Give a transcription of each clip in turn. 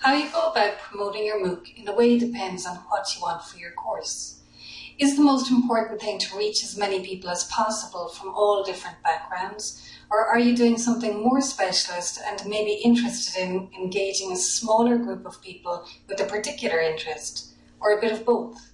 How you go about promoting your MOOC in a way depends on what you want for your course. Is the most important thing to reach as many people as possible from all different backgrounds, or are you doing something more specialist and maybe interested in engaging a smaller group of people with a particular interest, or a bit of both?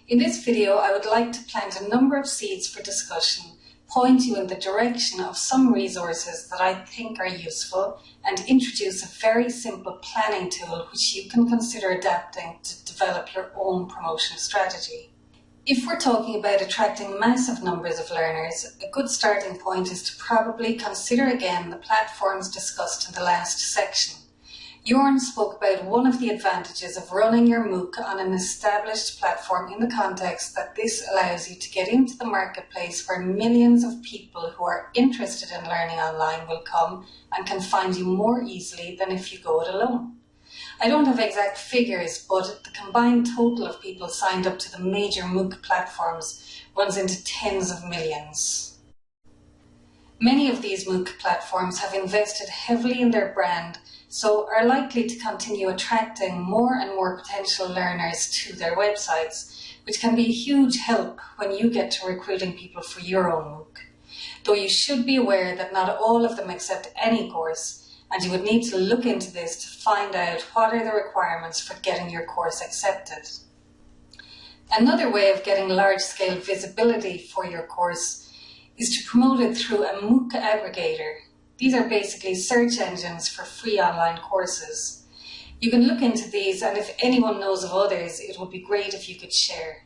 In this video, I would like to plant a number of seeds for discussion, point you in the direction of some resources that I think are useful, and introduce a very simple planning tool which you can consider adapting to develop your own promotion strategy. If we're talking about attracting massive numbers of learners, a good starting point is to probably consider again the platforms discussed in the last section. Jorn spoke about one of the advantages of running your MOOC on an established platform in the context that this allows you to get into the marketplace where millions of people who are interested in learning online will come and can find you more easily than if you go it alone. I don't have exact figures, but the combined total of people signed up to the major MOOC platforms runs into tens of millions. Many of these MOOC platforms have invested heavily in their brand, so are likely to continue attracting more and more potential learners to their websites, which can be a huge help when you get to recruiting people for your own MOOC. Though you should be aware that not all of them accept any course, and you would need to look into this to find out what are the requirements for getting your course accepted. Another way of getting large-scale visibility for your course is to promote it through a MOOC aggregator. These are basically search engines for free online courses. You can look into these, and if anyone knows of others, it would be great if you could share.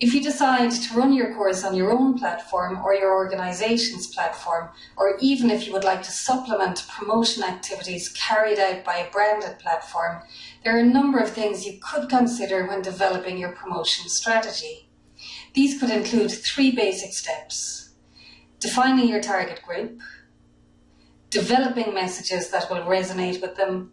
If you decide to run your course on your own platform or your organisation's platform, or even if you would like to supplement promotion activities carried out by a branded platform, there are a number of things you could consider when developing your promotion strategy. These could include 3 basic steps: defining your target group, developing messages that will resonate with them,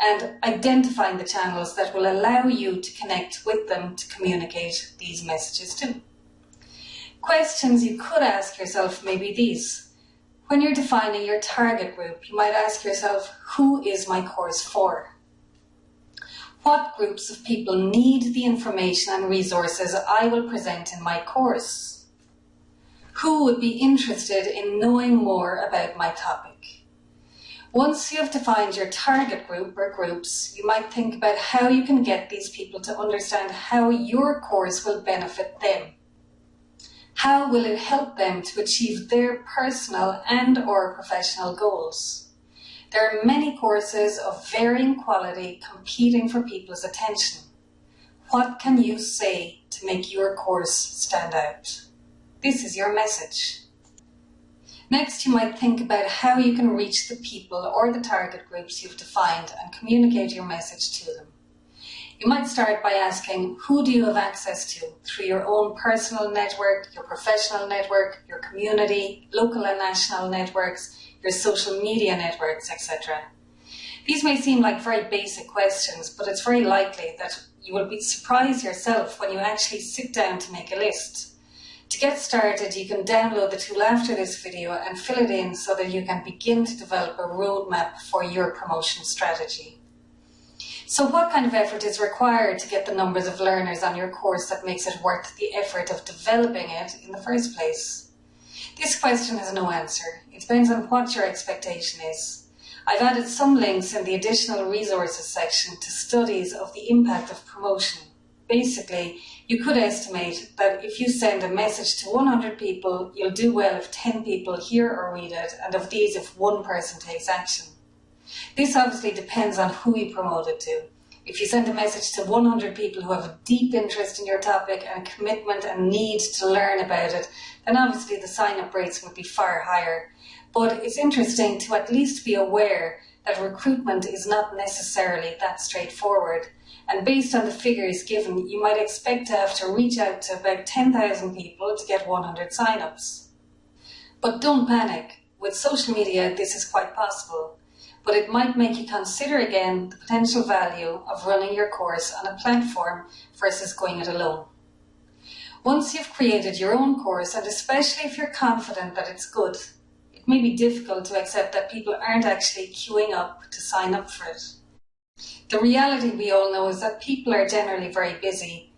and identifying the channels that will allow you to connect with them to communicate these messages to. Questions you could ask yourself may be these. When you're defining your target group, you might ask yourself, who is my course for? What groups of people need the information and resources I will present in my course? Who would be interested in knowing more about my topic? Once you have defined your target group or groups, you might think about how you can get these people to understand how your course will benefit them. How will it help them to achieve their personal and/or professional goals? There are many courses of varying quality competing for people's attention. What can you say to make your course stand out? This is your message. Next, you might think about how you can reach the people or the target groups you've defined and communicate your message to them. You might start by asking, who do you have access to through your own personal network, your professional network, your community, local and national networks, your social media networks, etc. These may seem like very basic questions, but it's very likely that you will be surprised yourself when you actually sit down to make a list. To get started, you can download the tool after this video and fill it in so that you can begin to develop a roadmap for your promotion strategy. So what kind of effort is required to get the numbers of learners on your course that makes it worth the effort of developing it in the first place? This question has no answer. It depends on what your expectation is. I've added some links in the additional resources section to studies of the impact of promotion. Basically, you could estimate that if you send a message to 100 people, you'll do well if 10 people hear or read it, and of these if 1 person takes action. This obviously depends on who you promote it to. If you send a message to 100 people who have a deep interest in your topic and commitment and need to learn about it, then obviously the sign-up rates would be far higher. But it's interesting to at least be aware that recruitment is not necessarily that straightforward. And based on the figures given, you might expect to have to reach out to about 10,000 people to get 100 sign-ups. But don't panic. With social media, this is quite possible. But it might make you consider again the potential value of running your course on a platform versus going it alone. Once you've created your own course, and especially if you're confident that it's good, it may be difficult to accept that people aren't actually queuing up to sign up for it. The reality we all know is that people are generally very busy,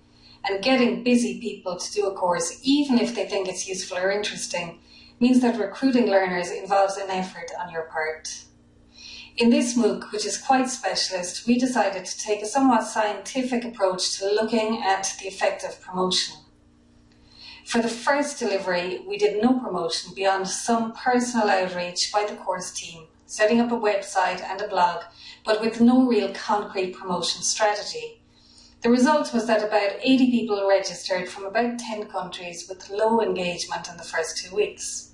and getting busy people to do a course, even if they think it's useful or interesting, means that recruiting learners involves an effort on your part. In this MOOC, which is quite specialist, we decided to take a somewhat scientific approach to looking at the effect of promotion. For the first delivery, we did no promotion beyond some personal outreach by the course team, setting up a website and a blog, but with no real concrete promotion strategy. The result was that about 80 people registered from about 10 countries with low engagement in the first 2 weeks.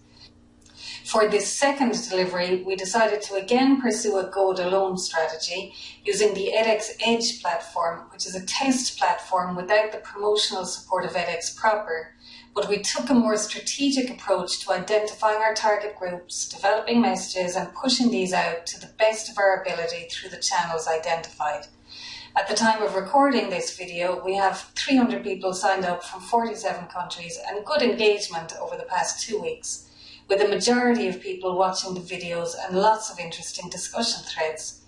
For this second delivery, we decided to again pursue a go-it-alone strategy using the edX Edge platform, which is a test platform without the promotional support of edX proper. But we took a more strategic approach to identifying our target groups, developing messages and pushing these out to the best of our ability through the channels identified. At the time of recording this video, we have 300 people signed up from 47 countries and good engagement over the past 2 weeks, with a majority of people watching the videos and lots of interesting discussion threads.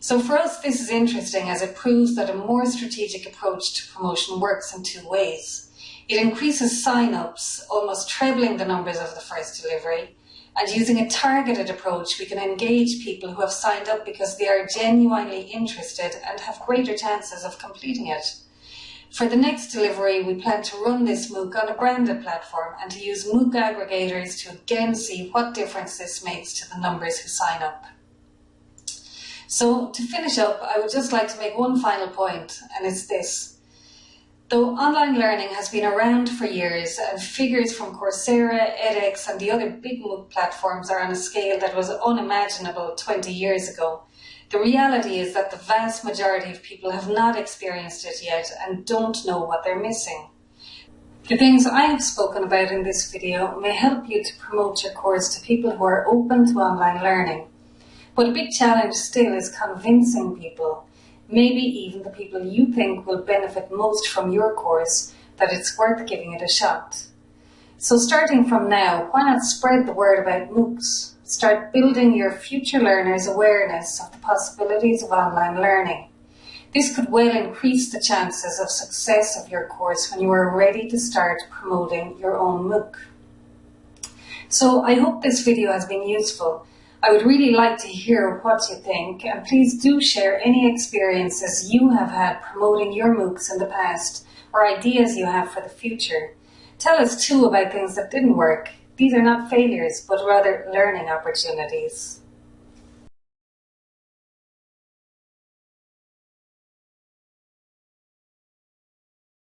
So for us, this is interesting as it proves that a more strategic approach to promotion works in 2 ways. It increases sign-ups, almost trebling the numbers of the first delivery, and using a targeted approach, we can engage people who have signed up because they are genuinely interested and have greater chances of completing it. For the next delivery, we plan to run this MOOC on a branded platform and to use MOOC aggregators to again see what difference this makes to the numbers who sign up. So to finish up, I would just like to make one final point, and it's this. Though online learning has been around for years and figures from Coursera, edX and the other big MOOC platforms are on a scale that was unimaginable 20 years ago, the reality is that the vast majority of people have not experienced it yet and don't know what they're missing. The things I have spoken about in this video may help you to promote your course to people who are open to online learning. But a big challenge still is convincing people, maybe even the people you think will benefit most from your course, that it's worth giving it a shot. So starting from now, why not spread the word about MOOCs? Start building your future learners' awareness of the possibilities of online learning. This could well increase the chances of success of your course when you are ready to start promoting your own MOOC. So I hope this video has been useful. I would really like to hear what you think, and please do share any experiences you have had promoting your MOOCs in the past or ideas you have for the future. Tell us too about things that didn't work. These are not failures, but rather learning opportunities.